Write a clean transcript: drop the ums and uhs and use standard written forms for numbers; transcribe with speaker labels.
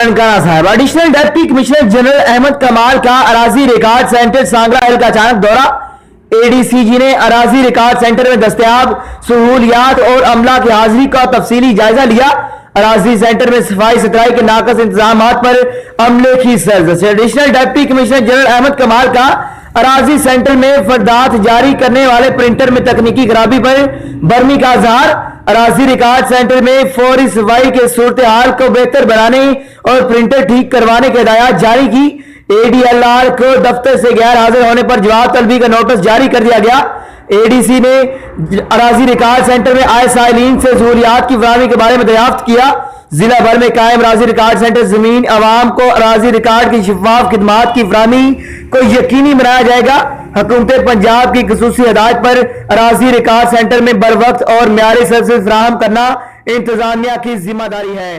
Speaker 1: صاحب additional deputy commissioner general Ahmed Kamal کا اراضی ریکارڈ سینٹر سانگرا کا اچانک دورہ۔ اے ڈی سی جی نے اراضی ریکارڈ سینٹر میں دستیاب سہولیات اور عملہ کی حاضری کا تفصیلی جائزہ لیا۔ اراضی سینٹر میں صفائی ستھرائی کے ناقص انتظامات پر عملے کی سرزد۔ Additional deputy commissioner general Ahmed Kamal کا اراضی سینٹر میں فردات جاری کرنے والے پرنٹر میں تکنیکی خرابی پر برہمی کا اظہار۔ اراضی ریکارڈ سینٹر میں فوری صفائی کے صورتحال کو بہتر بنانے اور پرنٹر ٹھیک کروانے کی ہدایات جاری کی۔ اے ڈی ایل آر کو دفتر سے غیر حاضر ہونے پر جواب طلبی کا نوٹس جاری کر دیا گیا۔ اے ڈی سی نے اراضی ریکارڈ سینٹر میں آئے سائلین سے سہولیات کی فراہمی کے بارے میں دریافت کیا۔ ضلع بھر میں قائم اراضی ریکارڈ سینٹر زمین عوام کو اراضی ریکارڈ کی شفاف خدمات کی فراہمی کو یقینی بنایا جائے گا۔ حکومت پنجاب کی خصوصی ہدایت پر اراضی ریکارڈ سینٹر میں بر وقت اور معیاری سروسز فراہم کرنا انتظامیہ کی ذمہ داری ہے۔